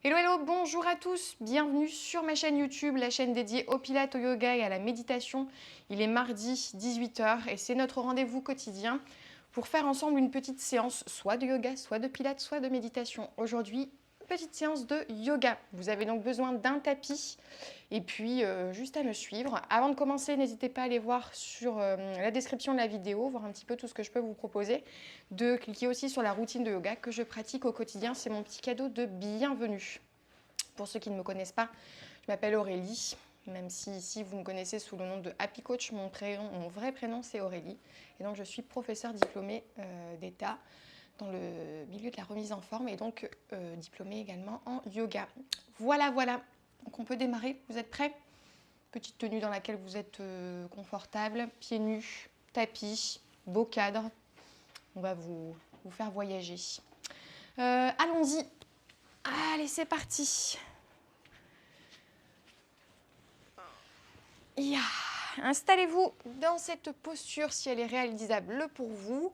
Hello, hello, bonjour à tous, bienvenue sur ma chaîne YouTube, la chaîne dédiée au pilates, au yoga et à la méditation. Il est mardi 18 h et c'est notre rendez-vous quotidien pour faire ensemble une petite séance, soit de yoga, soit de pilates, soit de méditation. Aujourd'hui, petite séance de yoga. Vous avez donc besoin d'un tapis et puis juste à me suivre. Avant de commencer, n'hésitez pas à aller voir sur la description de la vidéo, voir un petit peu tout ce que je peux vous proposer. De cliquer aussi sur la routine de yoga que je pratique au quotidien. C'est mon petit cadeau de bienvenue. Pour ceux qui ne me connaissent pas, je m'appelle Aurélie, même si ici vous me connaissez sous le nom de Happy Coach, mon vrai prénom c'est Aurélie. Et donc je suis professeure diplômée d'État dans le milieu de la remise en forme et donc diplômée également en yoga. Voilà, voilà. Donc on peut démarrer. Vous êtes prêts? Petite tenue dans laquelle vous êtes confortable, pieds nus, tapis, beau cadre. On va vous faire voyager. Allons-y. Allez, c'est parti. Yeah. Installez-vous dans cette posture si elle est réalisable pour vous.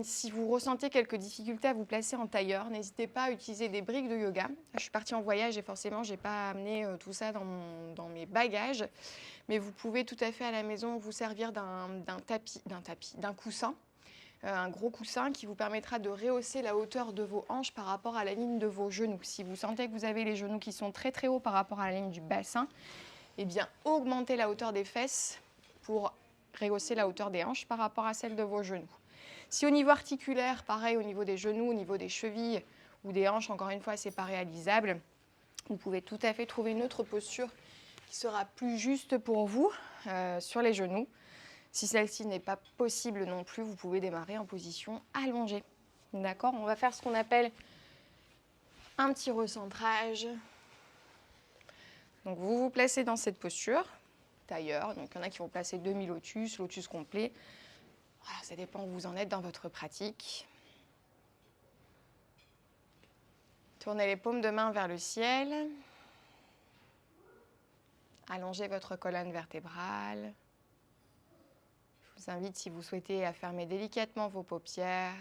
Si vous ressentez quelques difficultés à vous placer en tailleur, n'hésitez pas à utiliser des briques de yoga. Je suis partie en voyage et forcément, je n'ai pas amené tout ça dans mes bagages. Mais vous pouvez tout à fait à la maison vous servir d'un coussin. Un gros coussin qui vous permettra de rehausser la hauteur de vos hanches par rapport à la ligne de vos genoux. Si vous sentez que vous avez les genoux qui sont très très hauts par rapport à la ligne du bassin, eh bien augmentez la hauteur des fesses pour rehausser la hauteur des hanches par rapport à celle de vos genoux. Si au niveau articulaire, pareil au niveau des genoux, au niveau des chevilles ou des hanches, encore une fois, c'est pas réalisable, vous pouvez tout à fait trouver une autre posture qui sera plus juste pour vous sur les genoux. Si celle-ci n'est pas possible non plus, vous pouvez démarrer en position allongée. D'accord? On va faire ce qu'on appelle un petit recentrage. Donc vous vous placez dans cette posture, tailleur. Donc il y en a qui vont placer demi-lotus, lotus complet. Voilà, ça dépend où vous en êtes dans votre pratique. Tournez les paumes de main vers le ciel. Allongez votre colonne vertébrale. Je vous invite, si vous souhaitez, à fermer délicatement vos paupières.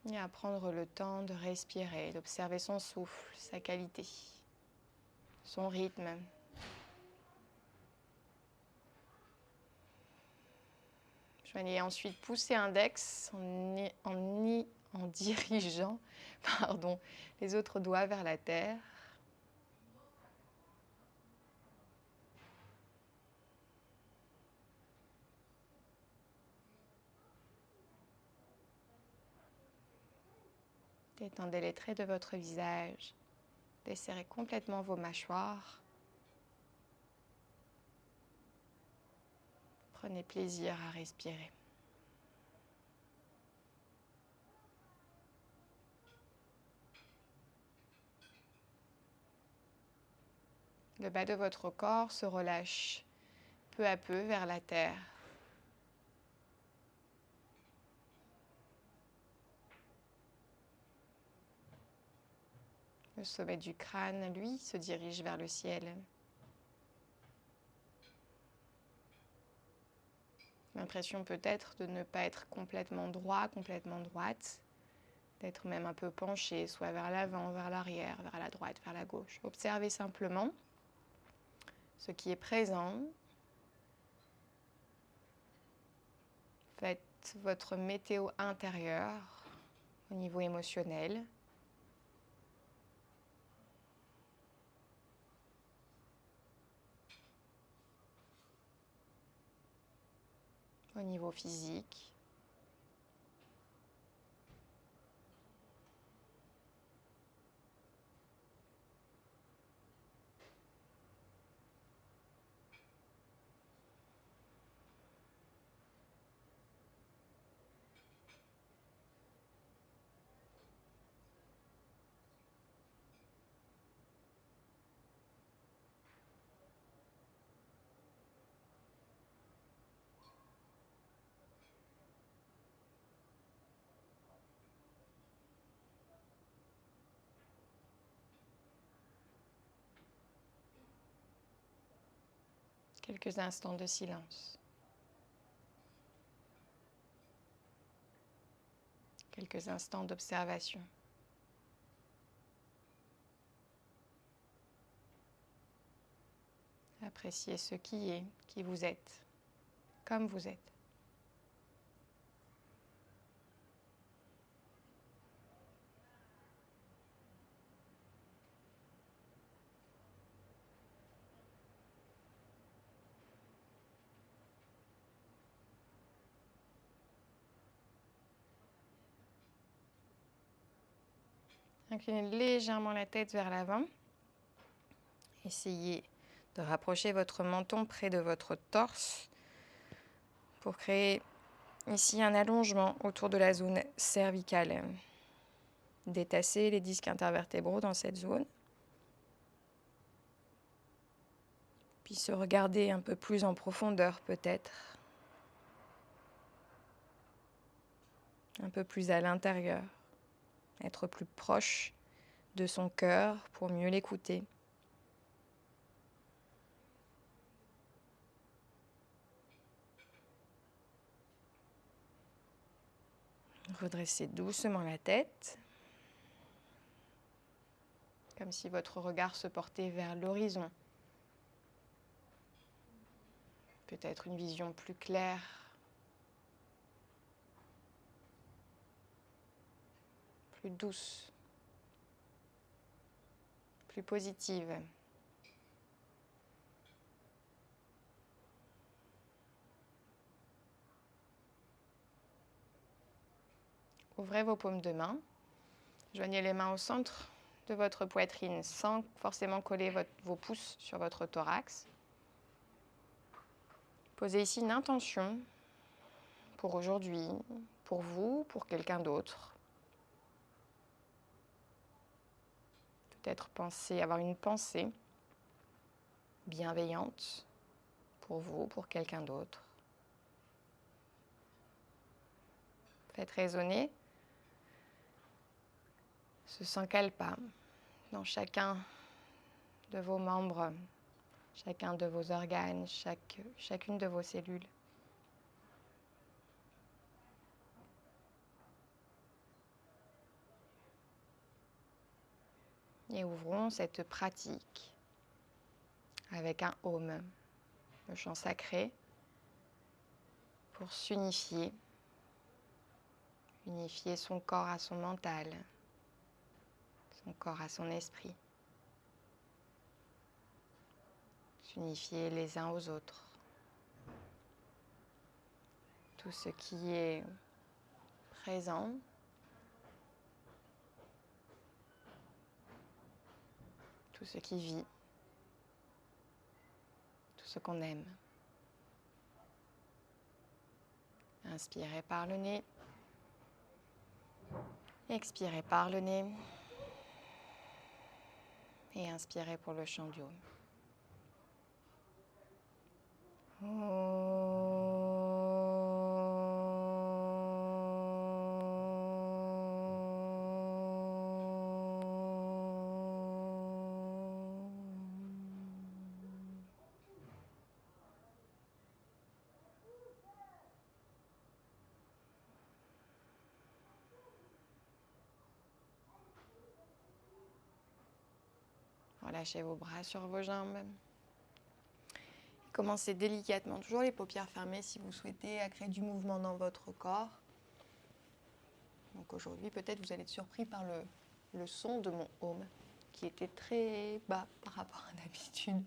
Et à prendre le temps de respirer, d'observer son souffle, sa qualité, son rythme. Joignez ensuite poussez index en dirigeant les autres doigts vers la terre. Détendez les traits de votre visage. Desserrez complètement vos mâchoires. Prenez plaisir à respirer. Le bas de votre corps se relâche peu à peu vers la terre. Le sommet du crâne, lui, se dirige vers le ciel. L'impression peut-être de ne pas être complètement droit, complètement droite, d'être même un peu penché, soit vers l'avant, vers l'arrière, vers la droite, vers la gauche. Observez simplement ce qui est présent. Faites votre météo intérieure au niveau émotionnel. Au niveau physique. Quelques instants de silence. Quelques instants d'observation. Appréciez ce qui est, qui vous êtes, comme vous êtes. Inclinez légèrement la tête vers l'avant. Essayez de rapprocher votre menton près de votre torse pour créer ici un allongement autour de la zone cervicale. Détassez les disques intervertébraux dans cette zone. Puis se regarder un peu plus en profondeur peut-être. Un peu plus à l'intérieur. Être plus proche de son cœur pour mieux l'écouter. Redressez doucement la tête, comme si votre regard se portait vers l'horizon. Peut-être une vision plus claire, plus douce, plus positive. Ouvrez vos paumes de main, joignez les mains au centre de votre poitrine sans forcément coller vos pouces sur votre thorax. Posez ici une intention pour aujourd'hui, pour vous, pour quelqu'un d'autre. Peut-être avoir une pensée bienveillante pour vous, pour quelqu'un d'autre. Faites résonner ce sankalpa dans chacun de vos membres, chacun de vos organes, chacune de vos cellules. Et ouvrons cette pratique avec un Om, le chant sacré, pour s'unifier, unifier son corps à son mental, son corps à son esprit, s'unifier les uns aux autres. Tout ce qui est présent, tout ce qui vit, tout ce qu'on aime. Inspirez par le nez, expirez par le nez et inspirez pour le chant du Om. Relâchez vos bras sur vos jambes. Commencez délicatement, toujours les paupières fermées si vous souhaitez, à créer du mouvement dans votre corps. Donc aujourd'hui, peut-être vous allez être surpris par le son de mon Om, qui était très bas par rapport à d'habitude.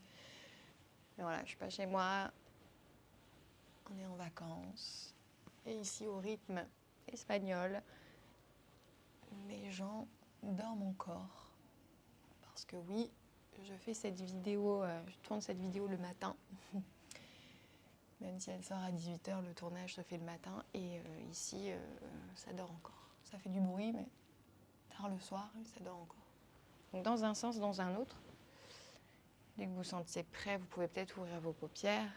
Mais voilà, je ne suis pas chez moi, on est en vacances. Et ici, au rythme espagnol, les gens dorment encore. Parce que oui, je fais cette vidéo, je tourne cette vidéo le matin. Même si elle sort à 18h, le tournage se fait le matin. Et ici, ça dort encore. Ça fait du bruit, mais tard le soir, ça dort encore. Donc dans un sens, dans un autre. Dès que vous sentez prêt, vous pouvez peut-être ouvrir vos paupières.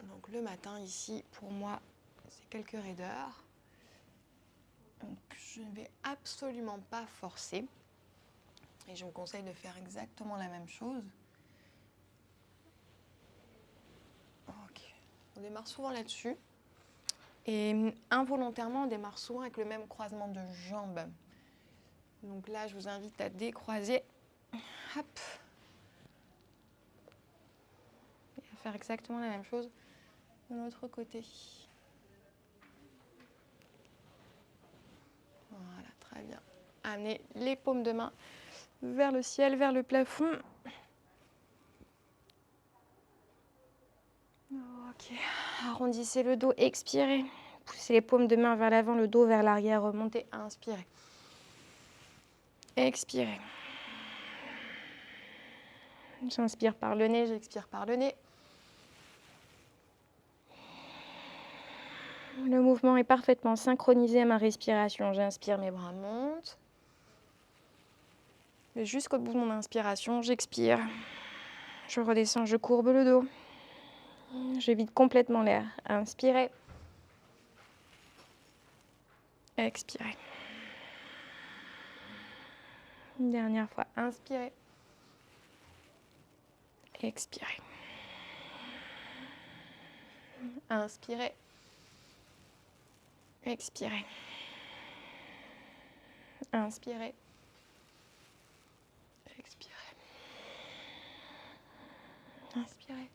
Donc le matin, ici, pour moi, c'est quelques raideurs. Donc je ne vais absolument pas forcer. Et je vous conseille de faire exactement la même chose. Ok. On démarre souvent là-dessus. Et involontairement, on démarre souvent avec le même croisement de jambes. Donc là, je vous invite à décroiser. Hop. Et à faire exactement la même chose de l'autre côté. Voilà, très bien. Amenez les paumes de main vers le ciel, vers le plafond. Ok, arrondissez le dos, expirez. Poussez les paumes de main vers l'avant, le dos vers l'arrière, remontez, inspirez. Expirez. J'inspire par le nez, j'expire par le nez. Le mouvement est parfaitement synchronisé à ma respiration. J'inspire, mes bras montent. Et jusqu'au bout de mon inspiration, j'expire. Je redescends, je courbe le dos. Je vide complètement l'air. Inspirez. Expirez. Une dernière fois, inspirez. Expirez. Inspirez. Expirez. Inspirez. Expirez. Inspirez.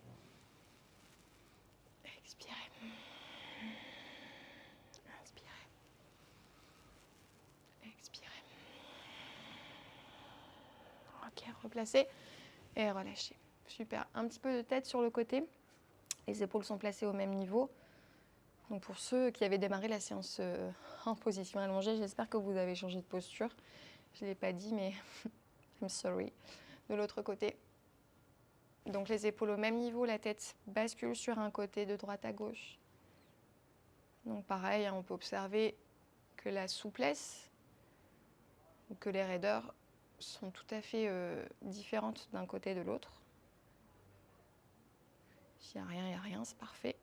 Expirez. Inspirez. Expirez. Ok, replacez et relâchez. Super. Un petit peu de tête sur le côté. Les épaules sont placées au même niveau. Donc pour ceux qui avaient démarré la séance en position allongée, j'espère que vous avez changé de posture. Je ne l'ai pas dit, mais I'm sorry. De l'autre côté. Donc les épaules au même niveau, la tête bascule sur un côté de droite à gauche. Donc pareil, on peut observer que la souplesse ou que les raideurs sont tout à fait différentes d'un côté et de l'autre. S'il n'y a rien, c'est parfait.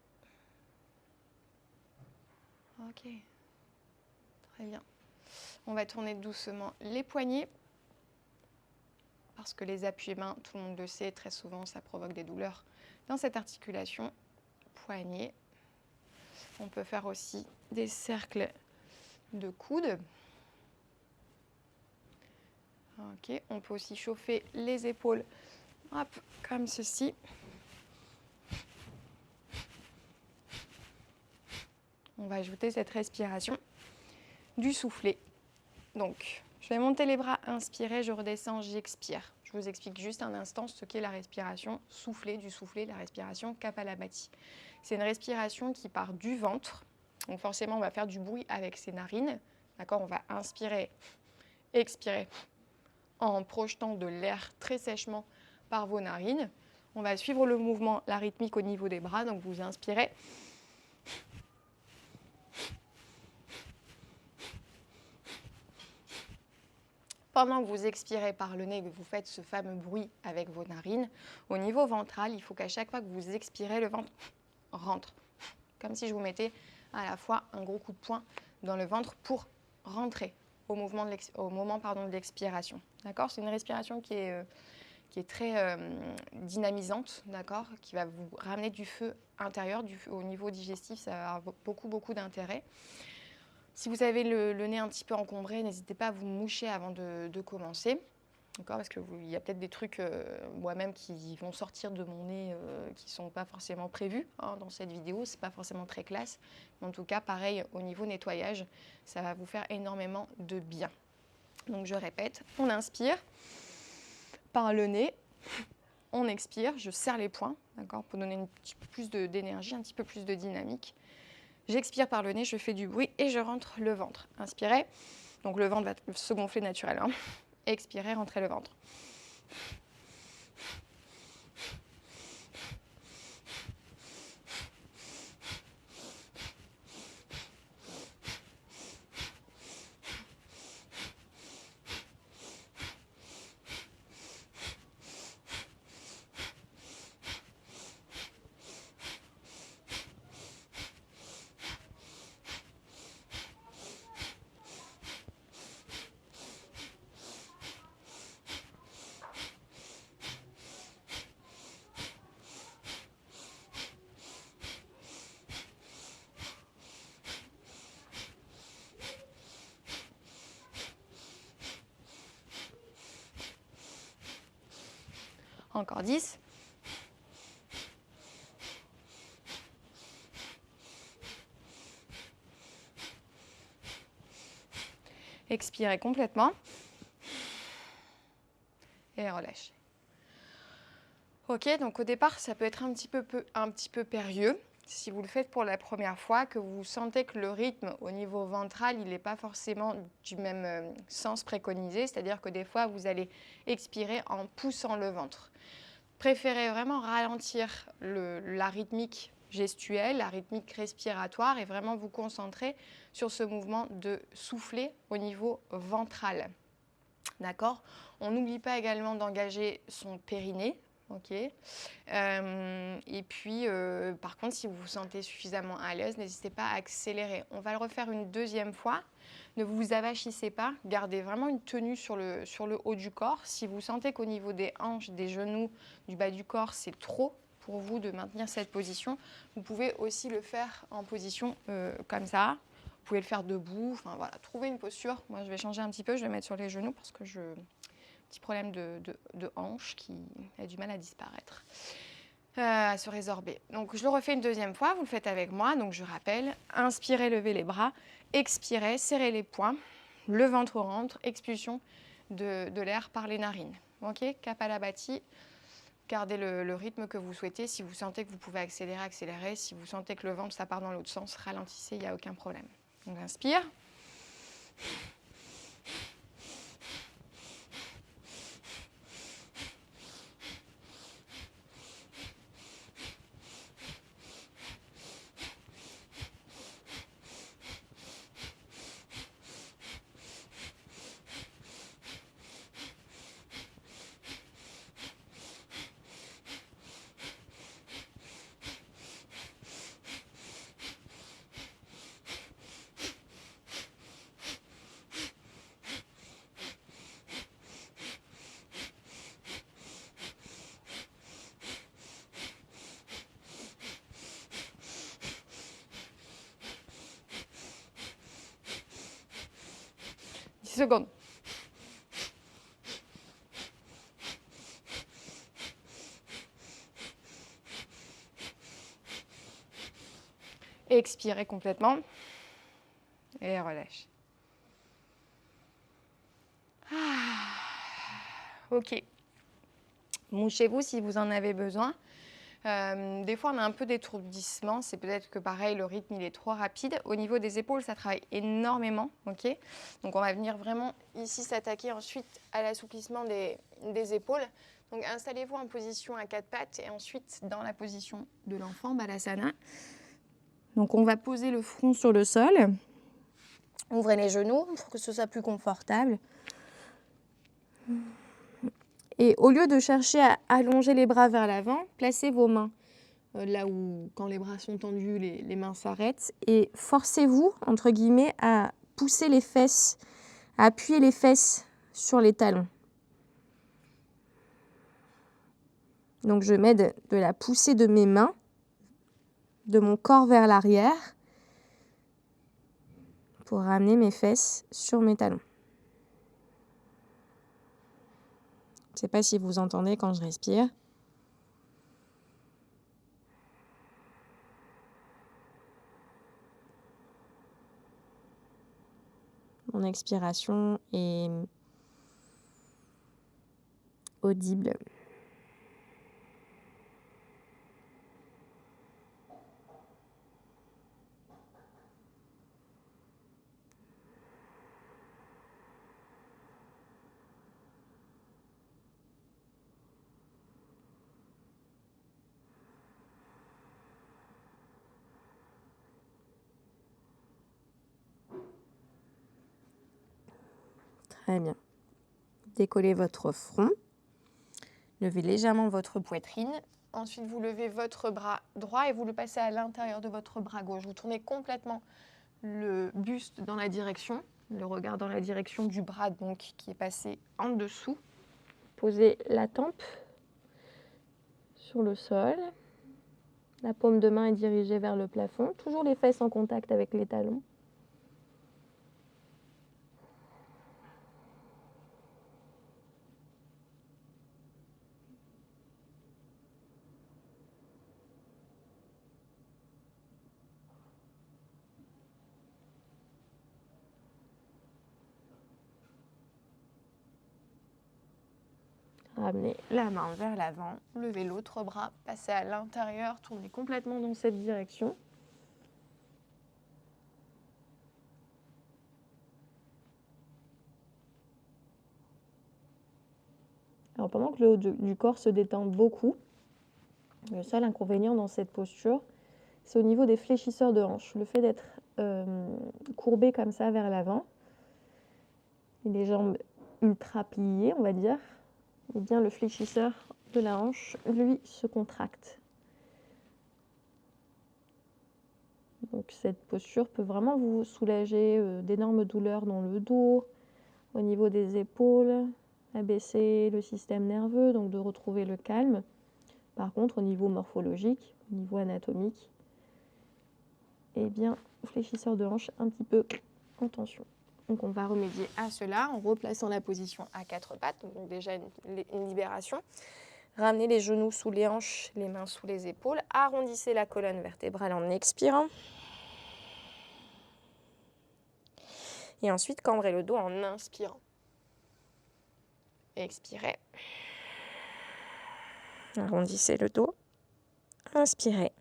Ok, très bien. On va tourner doucement les poignets. Parce que les appuis mains, tout le monde le sait, très souvent, ça provoque des douleurs dans cette articulation. Poignets. On peut faire aussi des cercles de coudes. Ok, on peut aussi chauffer les épaules, hop, comme ceci. On va ajouter cette respiration du soufflet. Donc, je vais monter les bras, inspirer, je redescends, j'expire. Je vous explique juste un instant ce qu'est la respiration soufflée, du soufflet, la respiration Kapalabhati. C'est une respiration qui part du ventre. Donc forcément, on va faire du bruit avec ses narines. D'accord ? On va inspirer, expirer en projetant de l'air très sèchement par vos narines. On va suivre le mouvement, la rythmique au niveau des bras. Donc vous inspirez. Pendant que vous expirez par le nez, que vous faites ce fameux bruit avec vos narines, au niveau ventral, il faut qu'à chaque fois que vous expirez, le ventre rentre. Comme si je vous mettais à la fois un gros coup de poing dans le ventre pour rentrer au moment de l'expiration. D'accord ? C'est une respiration qui est très dynamisante, d'accord ? Qui va vous ramener du feu intérieur, au niveau digestif, ça va avoir beaucoup d'intérêt. Si vous avez le nez un petit peu encombré, n'hésitez pas à vous moucher avant de commencer. D'accord, parce qu'il y a peut-être des trucs moi-même qui vont sortir de mon nez qui ne sont pas forcément prévus dans cette vidéo. Ce n'est pas forcément très classe. Mais en tout cas, pareil, au niveau nettoyage, ça va vous faire énormément de bien. Donc je répète, on inspire par le nez, on expire, je serre les poings, d'accord, pour donner un petit peu plus d'énergie, un petit peu plus de dynamique. J'expire par le nez, je fais du bruit et je rentre le ventre. Inspirez, donc le ventre va se gonfler naturellement. Expirez, rentrez le ventre. encore 10. Expirez complètement. Et relâchez. Ok, donc au départ, ça peut être un petit peu périlleux. Si vous le faites pour la première fois, que vous sentez que le rythme au niveau ventral, il n'est pas forcément du même sens préconisé, c'est-à-dire que des fois, vous allez expirer en poussant le ventre. Préférez vraiment ralentir la rythmique gestuelle, la rythmique respiratoire et vraiment vous concentrer sur ce mouvement de souffler au niveau ventral. D'accord ? On n'oublie pas également d'engager son périnée. Ok. Et puis, par contre, si vous vous sentez suffisamment à l'aise, n'hésitez pas à accélérer. On va le refaire une deuxième fois. Ne vous avachissez pas. Gardez vraiment une tenue sur le haut du corps. Si vous sentez qu'au niveau des hanches, des genoux, du bas du corps, c'est trop pour vous de maintenir cette position, vous pouvez aussi le faire en position comme ça. Vous pouvez le faire debout. Enfin, voilà, trouvez une posture. Moi, je vais changer un petit peu. Je vais mettre sur les genoux parce que petit problème de hanche qui a du mal à disparaître, à se résorber. Donc je le refais une deuxième fois, vous le faites avec moi. Donc je rappelle, inspirez, levez les bras, expirez, serrez les poings, le ventre rentre, expulsion de l'air par les narines. Ok, Kapalabhati, gardez le rythme que vous souhaitez. Si vous sentez que vous pouvez accélérer, accélérez. Si vous sentez que le ventre ça part dans l'autre sens, ralentissez, il n'y a aucun problème. Donc inspire. 10 secondes. Expirez complètement et relâchez. Ok. Mouchez-vous si vous en avez besoin. Des fois, on a un peu d'étourdissement. C'est peut-être que pareil, le rythme il est trop rapide. Au niveau des épaules, ça travaille énormément. Ok. Donc, on va venir vraiment ici s'attaquer ensuite à l'assouplissement des épaules. Donc, installez-vous en position à quatre pattes et ensuite dans la position de l'enfant, Balasana. Donc, on va poser le front sur le sol. Ouvrez les genoux pour que ce soit plus confortable. Et au lieu de chercher à allonger les bras vers l'avant, placez vos mains là où, quand les bras sont tendus, les mains s'arrêtent. Et forcez-vous, entre guillemets, à pousser les fesses, à appuyer les fesses sur les talons. Donc je mets de la poussée de mes mains, de mon corps vers l'arrière, pour ramener mes fesses sur mes talons. Je ne sais pas si vous entendez quand je respire. Mon expiration est audible. Très bien. Décollez votre front. Levez légèrement votre poitrine. Ensuite, vous levez votre bras droit et vous le passez à l'intérieur de votre bras gauche. Vous tournez complètement le buste dans la direction, le regard dans la direction du bras donc qui est passé en dessous. Posez la tempe sur le sol. La paume de main est dirigée vers le plafond. Toujours les fesses en contact avec les talons. Ramenez la main vers l'avant, levez l'autre bras, passez à l'intérieur, tournez complètement dans cette direction. Alors pendant que le haut du corps se détend beaucoup, le seul inconvénient dans cette posture, c'est au niveau des fléchisseurs de hanches. Le fait d'être courbé comme ça vers l'avant, et les jambes ultra pliées, on va dire, eh bien le fléchisseur de la hanche, lui, se contracte. Donc cette posture peut vraiment vous soulager d'énormes douleurs dans le dos, au niveau des épaules, abaisser le système nerveux, donc de retrouver le calme. Par contre, au niveau morphologique, au niveau anatomique, eh bien, fléchisseur de hanche un petit peu en tension. Donc on va remédier à cela en replaçant la position à quatre pattes, donc déjà une libération. Ramenez les genoux sous les hanches, les mains sous les épaules. Arrondissez la colonne vertébrale en expirant. Et ensuite, cambrez le dos en inspirant. Expirez. Arrondissez le dos. Inspirez.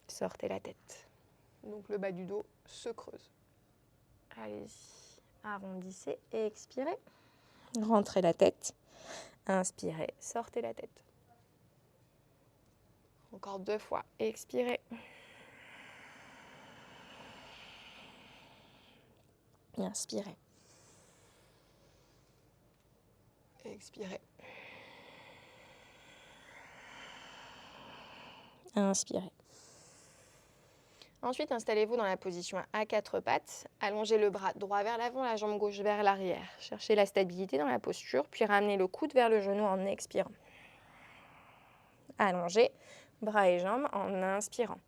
Sortez la tête. Donc le bas du dos se creuse. Allez-y. Arrondissez et expirez. Rentrez la tête. Inspirez. Sortez la tête. Encore 2 fois. Expirez. Inspirez. Expirez. Inspirez. Ensuite, installez-vous dans la position à 4 pattes. Allongez le bras droit vers l'avant, la jambe gauche vers l'arrière. Cherchez la stabilité dans la posture, puis ramenez le coude vers le genou en expirant. Allongez bras et jambes en inspirant.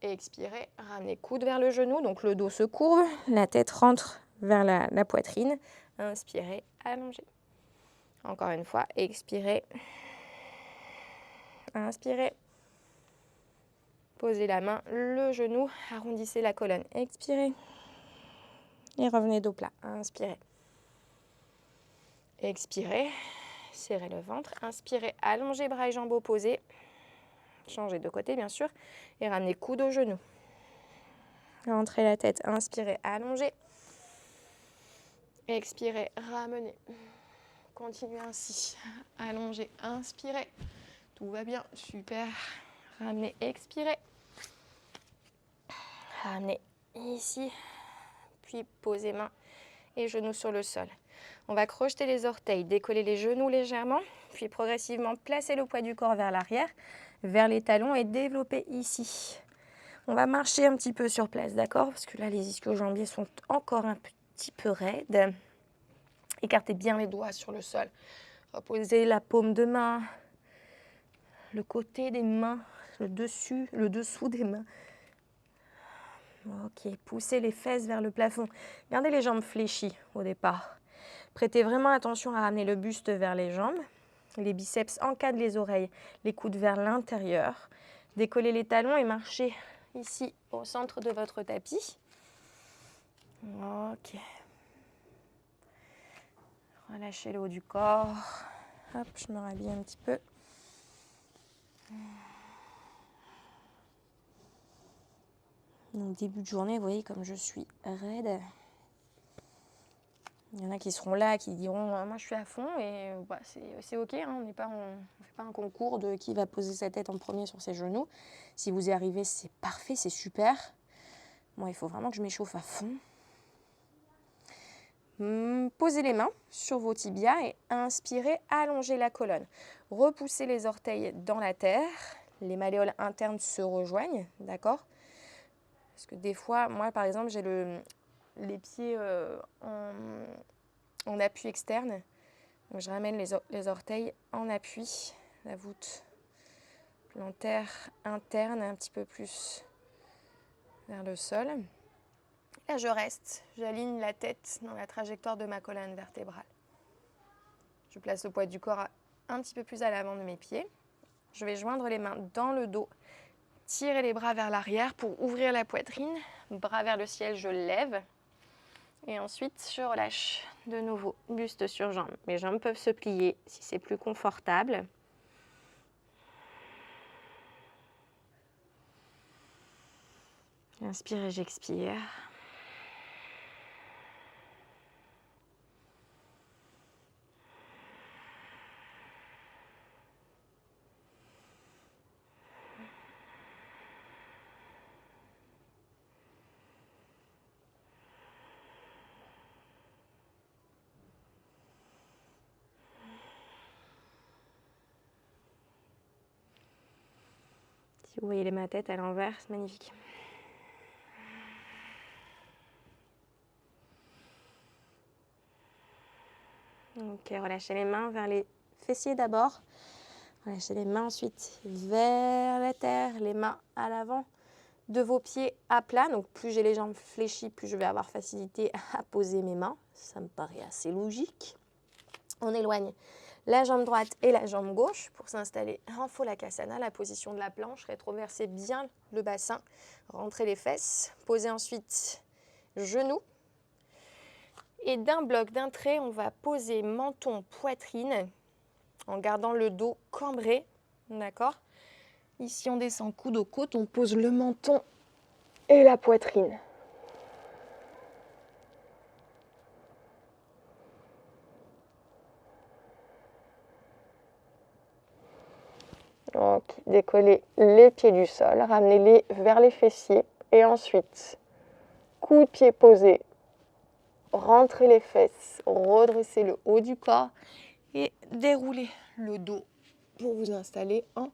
Expirez, ramenez coude vers le genou, donc le dos se courbe, la tête rentre vers la poitrine. Inspirez, allongez. Encore une fois, expirez. Inspirez. Posez la main, le genou, arrondissez la colonne. Expirez. Et revenez dos plat. Inspirez. Expirez. Serrez le ventre. Inspirez, allongez bras et jambes opposés. Changez de côté, bien sûr. Et ramenez coude au genou. Rentrez la tête. Inspirez, allongez. Expirez, ramenez. Continuez ainsi. Allongez, inspirez. Tout va bien. Super. Ramenez, expirez. Ramenez ici. Puis posez mains et genoux sur le sol. On va crocheter les orteils, décoller les genoux légèrement, puis progressivement placer le poids du corps vers l'arrière, vers les talons et développer ici. On va marcher un petit peu sur place, d'accord? Parce que là, les ischio-jambiers sont encore un petit peu raides. Écartez bien les doigts sur le sol. Reposez la paume de main, le côté des mains, le dessous des mains. Ok, poussez les fesses vers le plafond. Gardez les jambes fléchies au départ. Prêtez vraiment attention à ramener le buste vers les jambes. Les biceps encadrent les oreilles, les coudes vers l'intérieur. Décollez les talons et marchez ici au centre de votre tapis. Ok. Relâchez le haut du corps. Hop, je me rhabille un petit peu. Donc, début de journée, vous voyez comme je suis raide. Il y en a qui seront là, qui diront moi je suis à fond et bah, c'est ok, hein, on ne fait pas un concours de qui va poser sa tête en premier sur ses genoux. Si vous y arrivez, c'est parfait, c'est super. Moi, il faut vraiment que je m'échauffe à fond. Posez les mains sur vos tibias et inspirez, allongez la colonne. Repoussez les orteils dans la terre, les malléoles internes se rejoignent, d'accord? Parce que des fois, moi par exemple, j'ai les pieds en appui externe. Donc, je ramène les orteils en appui, la voûte plantaire interne un petit peu plus vers le sol. Là, je reste, j'aligne la tête dans la trajectoire de ma colonne vertébrale. Je place le poids du corps un petit peu plus à l'avant de mes pieds. Je vais joindre les mains dans le dos. Tirez les bras vers l'arrière pour ouvrir la poitrine. Bras vers le ciel, je lève. Et ensuite, je relâche de nouveau, buste sur jambe. Mes jambes peuvent se plier si c'est plus confortable. Inspire et j'expire. Si vous voyez ma tête à l'envers, c'est magnifique. Ok, relâchez les mains vers les fessiers d'abord. Relâchez les mains ensuite vers la terre, les mains à l'avant de vos pieds à plat. Donc plus j'ai les jambes fléchies, plus je vais avoir facilité à poser mes mains. Ça me paraît assez logique. On éloigne la jambe droite et la jambe gauche pour s'installer en Pholakasana, la position de la planche. Rétroversez bien le bassin, rentrez les fesses. Posez ensuite genoux. Et d'un bloc, d'un trait, on va poser menton, poitrine en gardant le dos cambré. D'accord ? Ici, on descend coude au côte, on pose le menton et la poitrine. Ok, décollez les pieds du sol, ramenez-les vers les fessiers et ensuite, coup de pied posé, rentrez les fesses, redressez le haut du corps et déroulez le dos pour vous installer en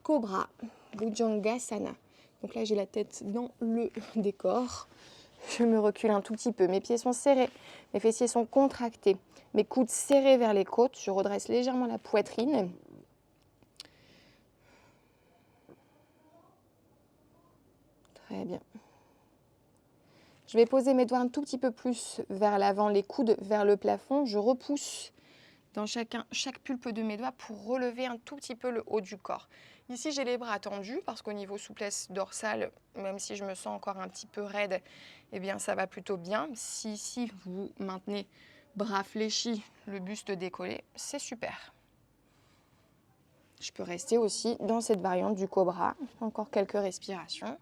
Cobra, Bhujangasana. Donc là, j'ai la tête dans le décor. Je me recule un tout petit peu. Mes pieds sont serrés, mes fessiers sont contractés, mes coudes serrés vers les côtes. Je redresse légèrement la poitrine. Très bien. Je vais poser mes doigts un tout petit peu plus vers l'avant, les coudes vers le plafond. Je repousse dans chaque pulpe de mes doigts pour relever un tout petit peu le haut du corps. Ici, j'ai les bras tendus parce qu'au niveau souplesse dorsale, même si je me sens encore un petit peu raide, eh bien, ça va plutôt bien. Si ici, vous maintenez bras fléchis, le buste décollé, c'est super. Je peux rester aussi dans cette variante du cobra. Encore quelques respirations.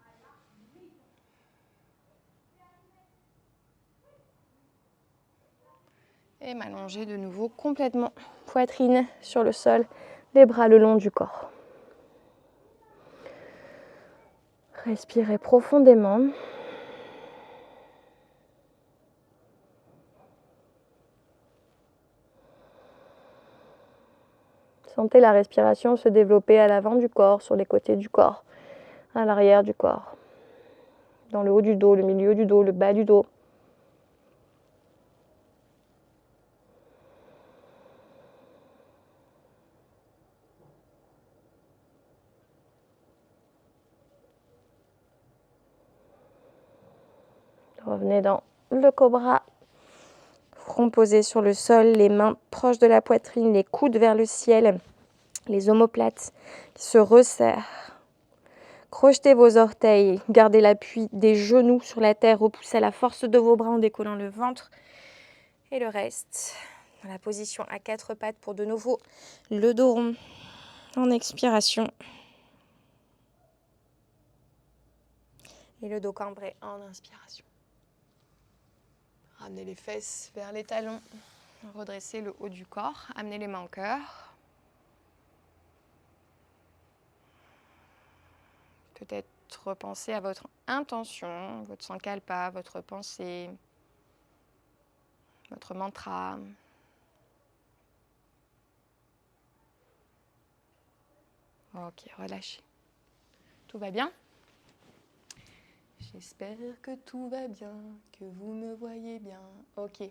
Et m'allonger de nouveau complètement, poitrine sur le sol, les bras le long du corps. Respirez profondément. Sentez la respiration se développer à l'avant du corps, sur les côtés du corps, à l'arrière du corps, dans le haut du dos, le milieu du dos, le bas du dos. Revenez dans le cobra. Front posé sur le sol, les mains proches de la poitrine, les coudes vers le ciel, les omoplates qui se resserrent. Crochetez vos orteils, gardez l'appui des genoux sur la terre, repoussez à la force de vos bras en décollant le ventre. Et le reste, dans la position à quatre pattes pour de nouveau le dos rond en expiration. Et le dos cambré en inspiration. Ramenez les fesses vers les talons, redressez le haut du corps, amenez les mains au cœur. Peut-être repenser à votre intention, votre sankalpa, votre pensée, votre mantra. Ok, relâchez. Tout va bien ? J'espère que tout va bien, que vous me voyez bien. Ok,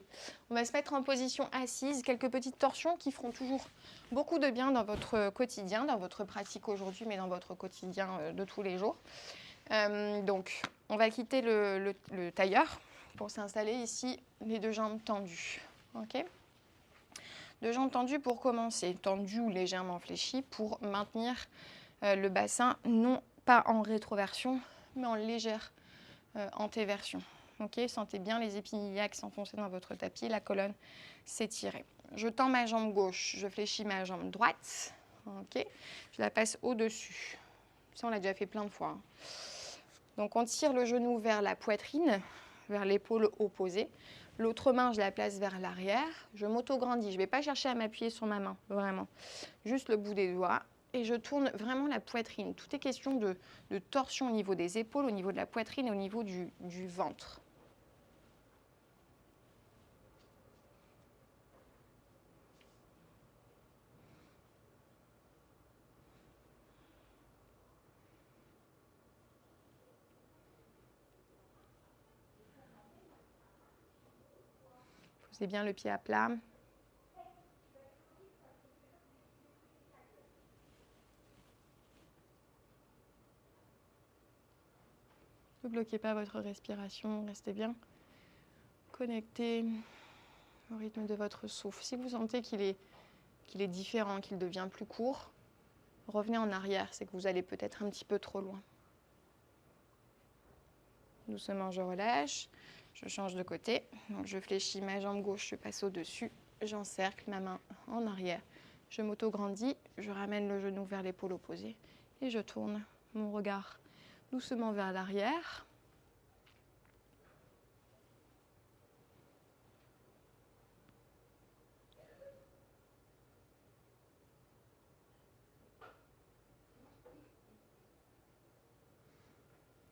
on va se mettre en position assise, quelques petites torsions qui feront toujours beaucoup de bien dans votre quotidien, dans votre pratique aujourd'hui, mais dans votre quotidien de tous les jours. Donc, on va quitter le tailleur pour s'installer ici, les deux jambes tendues. Ok ? Deux jambes tendues pour commencer, tendues ou légèrement fléchies pour maintenir le bassin, non pas en rétroversion, mais en légère antéversion. Ok, sentez bien les épines iliaques s'enfoncer dans votre tapis, la colonne s'étirer. Je tends ma jambe gauche, je fléchis ma jambe droite. Ok, je la passe au-dessus. Ça, on l'a déjà fait plein de fois. Hein. Donc, on tire le genou vers la poitrine, vers l'épaule opposée. L'autre main, je la place vers l'arrière. Je m'auto-grandis. Je ne vais pas chercher à m'appuyer sur ma main, vraiment. Juste le bout des doigts. Et je tourne vraiment la poitrine. Tout est question de torsion au niveau des épaules, au niveau de la poitrine et au niveau du ventre. Posez bien le pied à plat. Ne bloquez pas votre respiration, restez bien connecté au rythme de votre souffle. Si vous sentez qu'il est différent, qu'il devient plus court, revenez en arrière, c'est que vous allez peut-être un petit peu trop loin. Doucement, je relâche, je change de côté. Donc, je fléchis ma jambe gauche, je passe au-dessus, j'encercle ma main en arrière. Je m'auto-grandis, je ramène le genou vers l'épaule opposée et je tourne mon regard doucement vers l'arrière.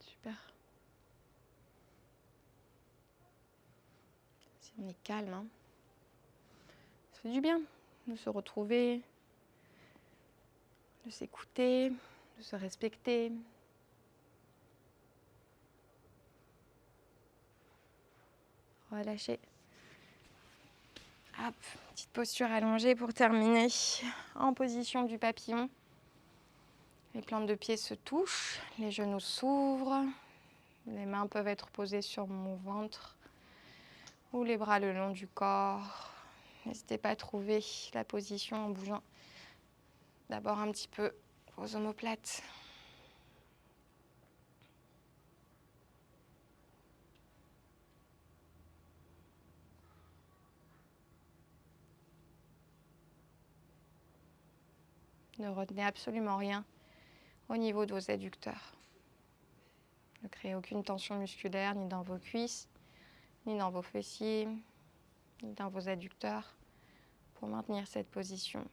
Super. Si on est calme, hein. Ça fait du bien de se retrouver, de s'écouter, de se respecter. Relâchez. Hop, petite posture allongée pour terminer. En position du papillon. Les plantes de pied se touchent, les genoux s'ouvrent. Les mains peuvent être posées sur mon ventre ou les bras le long du corps. N'hésitez pas à trouver la position en bougeant d'abord un petit peu vos omoplates. Ne retenez absolument rien au niveau de vos adducteurs. Ne créez aucune tension musculaire ni dans vos cuisses, ni dans vos fessiers, ni dans vos adducteurs pour maintenir cette position.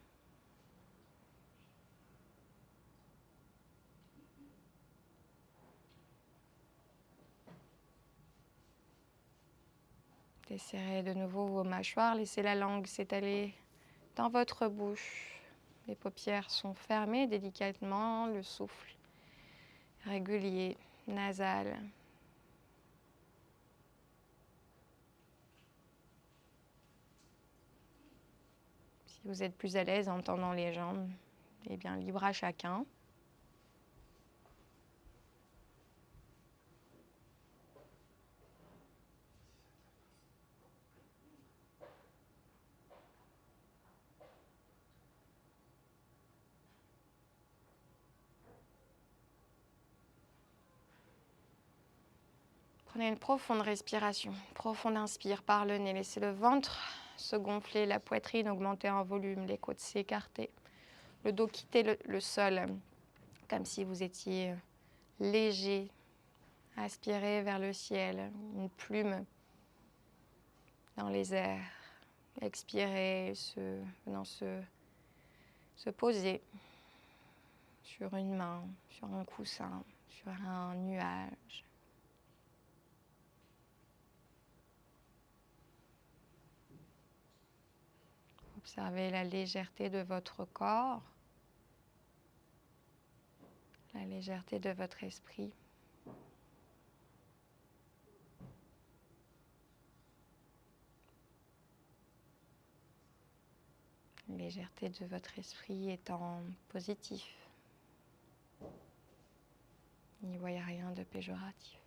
Desserrez de nouveau vos mâchoires, laissez la langue s'étaler dans votre bouche. Les paupières sont fermées délicatement, le souffle régulier, nasal. Si vous êtes plus à l'aise en tendant les jambes, eh bien libre à chacun. Prenez une profonde respiration, profonde inspire par le nez, laissez le ventre se gonfler, la poitrine augmenter en volume, les côtes s'écarter, le dos quitter le sol, comme si vous étiez léger, aspirez vers le ciel, une plume dans les airs, expirez, venant se poser sur une main, sur un coussin, sur un nuage. Observez la légèreté de votre corps, la légèreté de votre esprit. La légèreté de votre esprit étant positif. N'y voyez rien de péjoratif.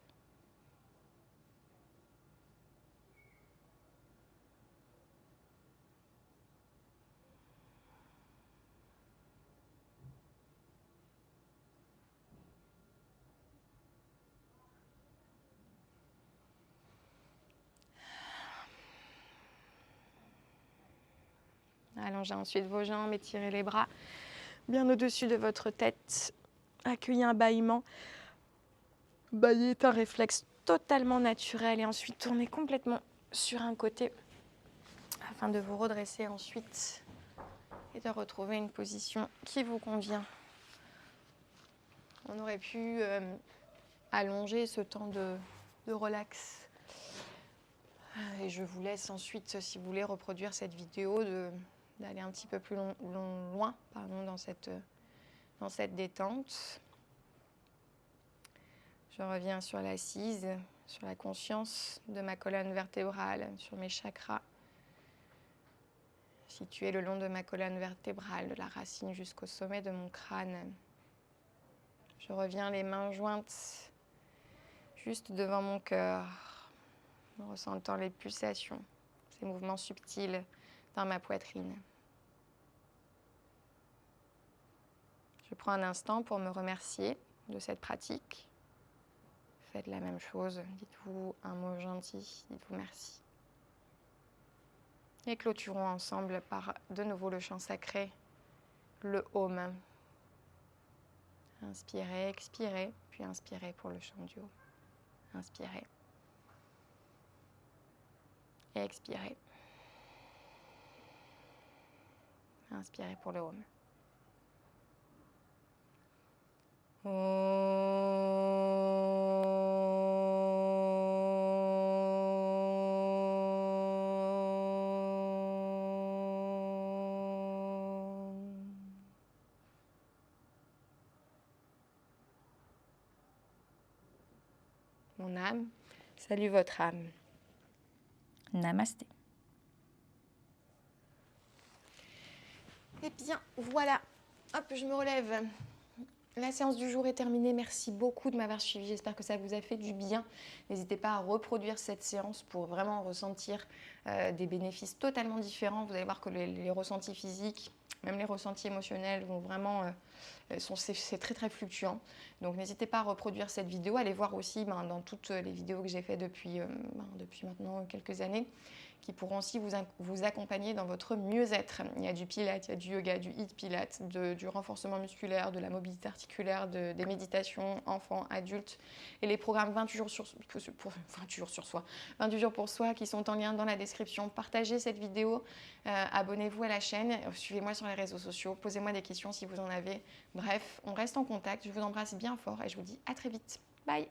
Allongez ensuite vos jambes, étirez les bras bien au-dessus de votre tête. Accueillez un bâillement. Bâiller est un réflexe totalement naturel et ensuite tournez complètement sur un côté afin de vous redresser ensuite et de retrouver une position qui vous convient. On aurait pu allonger ce temps de relax. Et je vous laisse ensuite, si vous voulez reproduire cette vidéo, d'aller un petit peu plus loin dans cette détente. Je reviens sur l'assise, sur la conscience de ma colonne vertébrale, sur mes chakras, situés le long de ma colonne vertébrale, de la racine jusqu'au sommet de mon crâne. Je reviens les mains jointes juste devant mon cœur, en ressentant les pulsations, ces mouvements subtils dans ma poitrine. Je prends un instant pour me remercier de cette pratique. Faites la même chose, dites-vous un mot gentil, dites-vous merci. Et clôturons ensemble par de nouveau le chant sacré, le Om. Inspirez, expirez, puis inspirez pour le chant du Om. Inspirez. Et expirez. Inspirez pour le Om. Mon âme, salue votre âme. Namasté. Eh bien, voilà. Hop, je me relève. La séance du jour est terminée. Merci beaucoup de m'avoir suivi. J'espère que ça vous a fait du bien. N'hésitez pas à reproduire cette séance pour vraiment ressentir des bénéfices totalement différents. Vous allez voir que les ressentis physiques, même les ressentis émotionnels vont vraiment... c'est très très fluctuant. Donc n'hésitez pas à reproduire cette vidéo. Allez voir aussi dans toutes les vidéos que j'ai faites depuis maintenant quelques années, qui pourront aussi vous accompagner dans votre mieux-être. Il y a du pilates, il y a du yoga, du HIIT pilates, du renforcement musculaire, de la mobilité articulaire, des méditations, enfants, adultes, et les programmes 28 jours pour soi qui sont en lien dans la description. Partagez cette vidéo, abonnez-vous à la chaîne, suivez-moi sur les réseaux sociaux, posez-moi des questions si vous en avez. Bref, on reste en contact. Je vous embrasse bien fort et je vous dis à très vite. Bye!